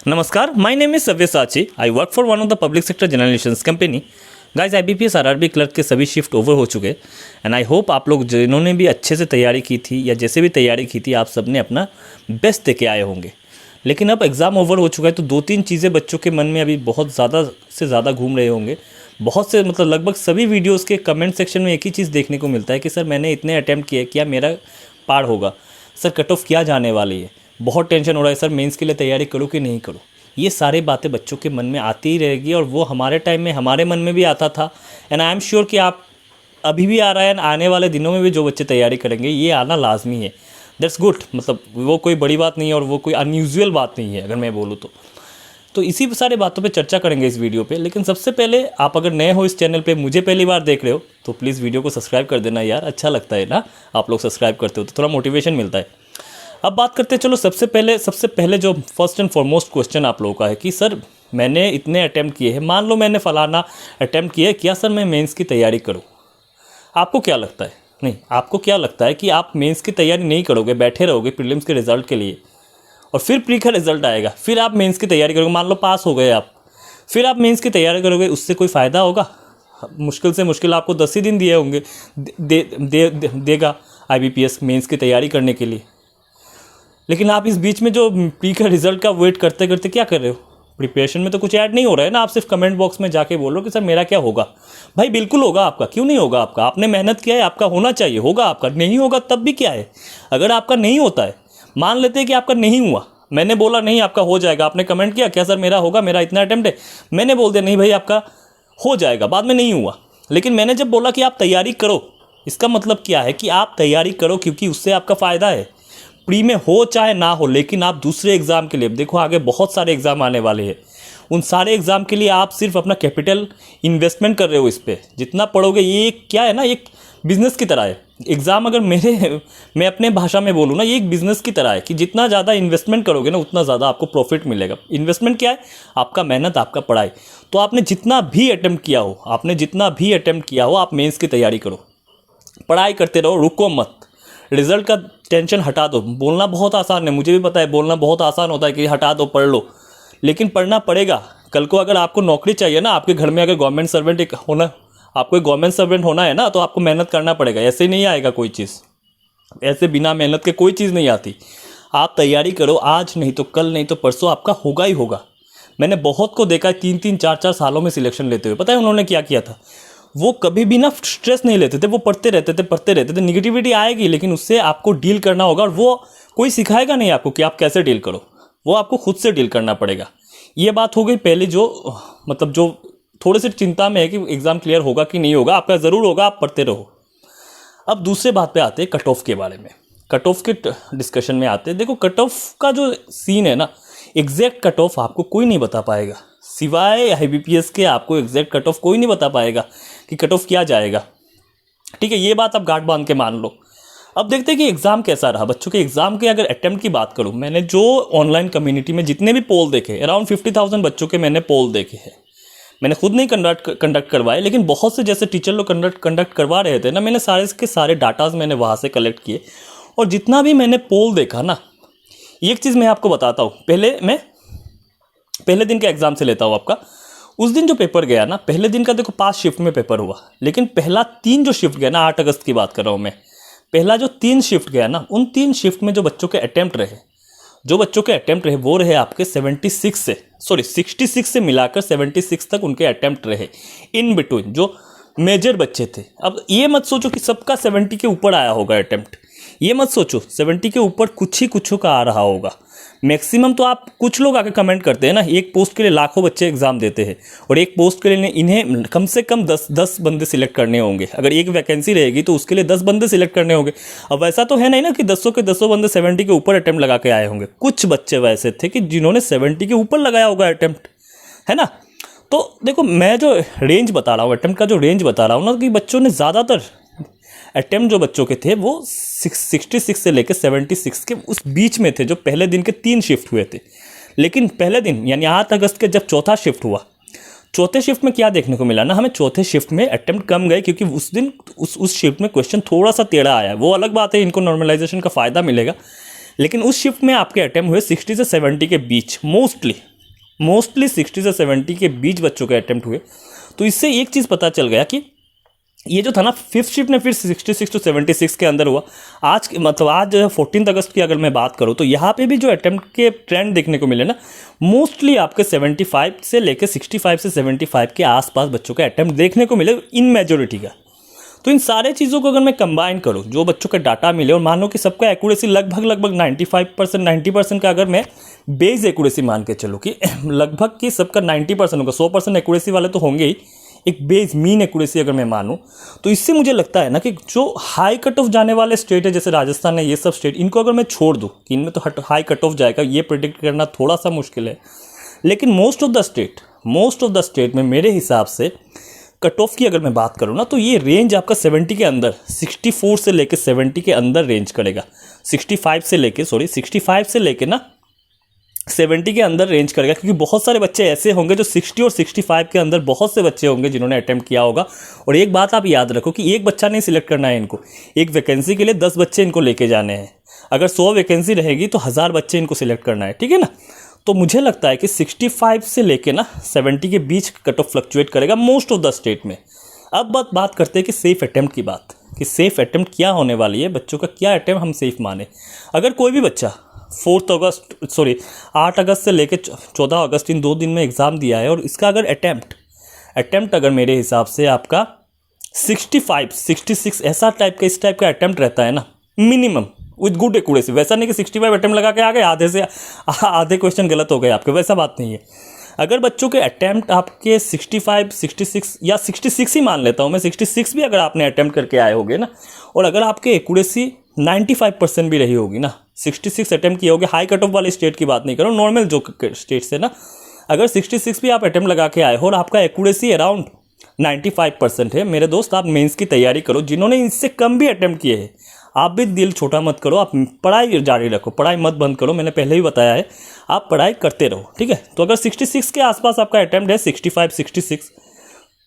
नमस्कार, my name is Savyasachi. I work for one of the public sector generalisations company. Guys, IBPS RRB clerk के सभी shift over हो चुके हैं and I hope आप लोग जिन्होंने भी अच्छे से तैयारी की थी या जैसे भी तैयारी की थी आप सब ने अपना बेस्ट दे के आए होंगे। लेकिन अब एग्ज़ाम ओवर हो चुका है तो दो तीन चीज़ें बच्चों के मन में अभी बहुत ज़्यादा से ज़्यादा घूम रहे होंगे। बहुत से मतलब लगभग सभी वीडियोज़ के कमेंट सेक्शन में एक ही चीज़ देखने को मिलता है कि सर मैंने इतने अटैम्प्ट किए, क्या मेरा पार होगा? सर कट ऑफ क्या जाने वाली है? बहुत टेंशन हो रहा है सर, मेंस के लिए तैयारी करूँ कि नहीं करूँ? ये सारी बातें बच्चों के मन में आती ही रहेगी और वो हमारे टाइम में हमारे मन में भी आता था एंड आई एम श्योर कि आप अभी भी आ रहा है एंड आने वाले दिनों में भी जो बच्चे तैयारी करेंगे ये आना लाजमी है। दैट्स गुड, मतलब वो कोई बड़ी बात नहीं है और वो कोई अनयूजुअल बात नहीं है अगर मैं बोलूँ तो इसी सारे बातों पे चर्चा करेंगे इस वीडियो पे। लेकिन सबसे पहले आप अगर नए हो इस चैनल पे, मुझे पहली बार देख रहे हो तो प्लीज़ वीडियो को सब्सक्राइब कर देना यार, अच्छा लगता है ना आप लोग सब्सक्राइब करते हो तो थोड़ा मोटिवेशन मिलता है। अब बात करते हैं, चलो सबसे पहले जो फर्स्ट एंड फॉरमोस्ट क्वेश्चन आप लोगों का है कि सर मैंने इतने अटैम्प्ट किए हैं, मान लो मैंने फलाना अटैम्प्ट किया है, क्या सर मैं मेंस की तैयारी करूं? आपको क्या लगता है? नहीं, आपको क्या लगता है कि आप मेंस की तैयारी नहीं करोगे, बैठे रहोगे प्रीलिम्स के रिजल्ट के लिए और फिर प्री का रिजल्ट आएगा, फिर आप मेंस की तैयारी करोगे, मान लो पास हो गए आप, फिर आप मेंस की तैयारी करोगे, उससे कोई फ़ायदा होगा? मुश्किल से मुश्किल आपको 10 ही दिन दिए होंगे देगा IBPS मेंस की तैयारी करने के लिए। लेकिन आप इस बीच में जो प्री का रिजल्ट का वेट करते करते क्या कर रहे हो? प्रिपरेशन में तो कुछ ऐड नहीं हो रहा है ना। आप सिर्फ कमेंट बॉक्स में जाके बोलो कि सर मेरा क्या होगा। भाई बिल्कुल होगा आपका, क्यों नहीं होगा आपका? आपने मेहनत किया है, आपका होना चाहिए, होगा आपका। नहीं होगा तब भी क्या है? अगर आपका नहीं होता है, मान लेते हैं कि आपका नहीं हुआ, मैंने बोला नहीं आपका हो जाएगा, आपने कमेंट किया क्या सर मेरा होगा, मेरा इतना अटेम्प्ट है, मैंने बोल दिया नहीं भाई आपका हो जाएगा, बाद में नहीं हुआ। लेकिन मैंने जब बोला कि आप तैयारी करो, इसका मतलब क्या है कि आप तैयारी करो क्योंकि उससे आपका फ़ायदा है। प्री में हो चाहे ना हो, लेकिन आप दूसरे एग्ज़ाम के लिए, देखो आगे बहुत सारे एग्ज़ाम आने वाले हैं, उन सारे एग्ज़ाम के लिए आप सिर्फ अपना कैपिटल इन्वेस्टमेंट कर रहे हो। इस पर जितना पढ़ोगे, ये क्या है ना, एक बिज़नेस की तरह है एग्ज़ाम। अगर मैं अपने भाषा में बोलूँ ना, ये एक बिज़नेस की तरह है कि जितना ज़्यादा इन्वेस्टमेंट करोगे ना उतना ज़्यादा आपको प्रॉफिट मिलेगा। इन्वेस्टमेंट क्या है? आपका मेहनत, आपका पढ़ाई। तो आपने जितना भी अटैम्प्ट किया हो, आप मेंस की तैयारी करो, पढ़ाई करते रहो, रुको मत। रिजल्ट का टेंशन हटा दो। बोलना बहुत आसान है, मुझे भी पता है, बोलना बहुत आसान होता है कि हटा दो, पढ़ लो, लेकिन पढ़ना पड़ेगा। कल को अगर आपको नौकरी चाहिए ना, आपके घर में अगर गवर्नमेंट सर्वेंट आपको गवर्नमेंट सर्वेंट होना है ना, तो आपको मेहनत करना पड़ेगा। ऐसे नहीं आएगा कोई चीज़, ऐसे बिना मेहनत के कोई चीज़ नहीं आती। आप तैयारी करो, आज नहीं तो कल, नहीं तो परसों आपका होगा ही होगा। मैंने बहुत को देखा है 3-3, 4-4 सालों में सिलेक्शन लेते हुए। पता है उन्होंने क्या किया था? वो कभी भी ना स्ट्रेस नहीं लेते थे, वो पढ़ते रहते थे। निगेटिविटी आएगी लेकिन उससे आपको डील करना होगा और वो कोई सिखाएगा नहीं आपको कि आप कैसे डील करो, वो आपको खुद से डील करना पड़ेगा। ये बात हो गई पहले, जो थोड़े से चिंता में है कि एग्ज़ाम क्लियर होगा कि नहीं होगा। आपका ज़रूर होगा, आप पढ़ते रहो। अब दूसरे बात पे आते हैं, कट ऑफ के बारे में। कट ऑफ के डिस्कशन में आते हैं। देखो कट ऑफ का जो सीन है ना, एग्जैक्ट कट ऑफ आपको कोई नहीं बता पाएगा, सिवाय IBPS के आपको एग्जैक्ट कट ऑफ कोई नहीं बता पाएगा कि कट ऑफ क्या जाएगा। ठीक है, ये बात आप गांठ बांध के मान लो। अब देखते हैं कि एग्ज़ाम कैसा रहा बच्चों के। एग्ज़ाम के अगर अटेम्प्ट की बात करूं, मैंने जो ऑनलाइन कम्युनिटी में जितने भी पोल देखे, अराउंड 50,000 बच्चों के मैंने पोल देखे हैं। मैंने खुद नहीं कंडक्ट करवाए, लेकिन बहुत से जैसे टीचर लोग कंडक्ट करवा रहे थे ना, मैंने सारे के सारे डाटाज मैंने वहाँ से कलेक्ट किए और जितना भी मैंने पोल देखा ना, एक चीज़ मैं आपको बताता हूँ। पहले दिन के एग्ज़ाम से लेता हूँ आपका। उस दिन जो पेपर गया ना, पहले दिन का देखो 5 शिफ्ट में पेपर हुआ, लेकिन पहला 3 जो शिफ्ट गया ना, 8 अगस्त की बात कर रहा हूँ मैं, पहला जो 3 शिफ्ट गया ना, उन 3 शिफ्ट में जो बच्चों के अटैम्प्ट रहे वो रहे आपके 66 से मिलाकर 76 तक उनके अटैम्प्ट रहे। इन बिटवीन जो मेजर बच्चे थे, अब ये मत सोचो कि सबका 70 के ऊपर आया होगा अटैम्प्ट, ये मत सोचो 70 के ऊपर कुछ का आ रहा होगा। मैक्सिमम तो आप कुछ लोग आके कमेंट करते हैं ना, एक पोस्ट के लिए लाखों बच्चे एग्जाम देते हैं और एक पोस्ट के लिए इन्हें कम से कम 10 बंदे सिलेक्ट करने होंगे। अगर एक वैकेंसी रहेगी तो उसके लिए 10 बंदे सिलेक्ट करने होंगे। अब ऐसा तो है नहीं ना कि 10 के 10 बंदे 70 के ऊपर अटैम्प्ट लगा के आए होंगे। कुछ बच्चे वैसे थे कि जिन्होंने 70 के ऊपर लगाया होगा अटैम्प्ट, है ना। तो देखो मैं जो रेंज बता रहा हूँ, अटैम्प्ट का जो रेंज बता रहा हूँ ना, कि बच्चों ने ज़्यादातर अटैम्प्ट जो बच्चों के थे वो 66 से लेकर 76 के उस बीच में थे, जो पहले दिन के 3 शिफ्ट हुए थे। लेकिन पहले दिन यानी 8 अगस्त के जब चौथा शिफ्ट हुआ, चौथे शिफ्ट में क्या देखने को मिला ना, हमें चौथे शिफ्ट में अटैम्प्ट कम गए क्योंकि उस दिन उस शिफ्ट में क्वेश्चन थोड़ा सा टेढ़ा आया। वो अलग बात है, इनको नॉर्मलाइजेशन का फ़ायदा मिलेगा, लेकिन उस शिफ्ट में आपके अटैम्प्ट हुए 60 से 70 के बीच मोस्टली। मोस्टली 60 से 70 के बीच बच्चों के अटेम्प्ट हुए। तो इससे एक चीज़ पता चल गया कि ये जो था ना, फिफ्थ शिफ्ट में फिर 66 टू 76 के अंदर हुआ। आज मतलब आज 14 अगस्त की अगर मैं बात करूँ तो यहाँ पे भी जो अटेम्प्ट के ट्रेंड देखने को मिले ना, मोस्टली आपके 75 से लेकर 65 से 75 के आसपास बच्चों के अटेम्प्ट देखने को मिले इन मेजोरिटी का। तो इन सारे चीज़ों को अगर मैं कंबाइन करूँ, जो बच्चों का डाटा मिले, और मानो कि सबका एक्यूरेसी लगभग 95% 90% का अगर मैं बेस एक्यूरेसी मान के चलूँ कि लगभग कि सबका 90% होगा, 100% एक्यूरेसी वाले तो होंगे ही, एक बेस मीन एक्यूरेसी अगर मैं मानूँ, तो इससे मुझे लगता है ना कि जो हाई कट ऑफ जाने वाले स्टेट है जैसे राजस्थान है, ये सब स्टेट, इनको अगर मैं छोड़ दूँ कि इनमें तो हाई कट ऑफ जाएगा, ये प्रेडिक्ट करना थोड़ा सा मुश्किल है। लेकिन मोस्ट ऑफ द स्टेट में मेरे हिसाब से कट ऑफ की अगर मैं बात करूँ ना, तो ये रेंज आपका 70 के अंदर, 64 से लेके 70 के अंदर रेंज करेगा। 65 से लेके ना 70 के अंदर रेंज करेगा, क्योंकि बहुत सारे बच्चे ऐसे होंगे जो 60 और 65 के अंदर, बहुत से बच्चे होंगे जिन्होंने अटेम्प्ट किया होगा। और एक बात आप याद रखो कि एक बच्चा नहीं सिलेक्ट करना है इनको, एक वैकेंसी के लिए 10 बच्चे इनको लेके जाने हैं। अगर 100 वैकेंसी रहेगी तो 1000 बच्चे इनको सिलेक्ट करना है, ठीक है ना। तो मुझे लगता है कि 65 से लेके ना 70 के बीच कट ऑफ फ्लक्चुएट करेगा मोस्ट ऑफ द स्टेट में। अब बात करते हैं कि सेफ अटेम्प्ट की बात, कि सेफ अटेम्प्ट क्या होने वाली है, बच्चों का क्या अटेम्प्ट हम सेफ माने। अगर कोई भी बच्चा 8 अगस्त से लेकर 14 अगस्त इन 2 दिन में एग्ज़ाम दिया है, और इसका अगर अटेम्प्ट अगर मेरे हिसाब से आपका 65 66 ऐसा टाइप का, इस टाइप का अटेम्प्ट रहता है ना मिनिमम, विद गुड एक्यूरेसी। वैसा नहीं कि 65 अटेम्प्ट लगा के आ गए, आधे क्वेश्चन गलत हो गए आपके, वैसा बात नहीं है। अगर बच्चों के अटेम्प्ट आपके 65 66 या 66 ही मान लेता हूँ मैं, 66 भी अगर आपने अटेम्प्ट करके आए होगे ना, और अगर आपके एक्यूरेसी 95% भी रही होगी ना, 66 अटेम्प्ट किए होगे, हाई कट ऑफ वाले स्टेट की बात नहीं करो, नॉर्मल जो स्टेट से ना, अगर 66 भी आप अटेम्प्ट लगा के आए हो और आपका एक्यूरेसी अराउंड 95% है, मेरे दोस्त आप मेंस की तैयारी करो। जिन्होंने इससे कम भी अटेम्प्ट किए हैं, आप भी दिल छोटा मत करो, आप पढ़ाई जारी रखो, पढ़ाई मत बंद करो। मैंने पहले भी बताया है, आप पढ़ाई करते रहो, ठीक है। तो अगर 66 के आसपास आपका अटेम्प्ट है, 65 66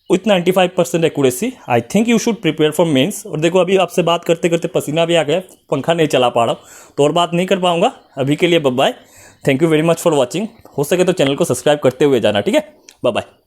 with 95% accuracy, I think you should prepare for mains. और देखो अभी आपसे बात करते करते पसीना भी आ गया, पंखा नहीं चला पा रहा हूँ, तो और बात नहीं कर पाऊंगा। अभी के लिए bye bye, thank you very much for watching. हो सके तो चैनल को सब्सक्राइब करते हुए जाना, ठीक है। Bye bye.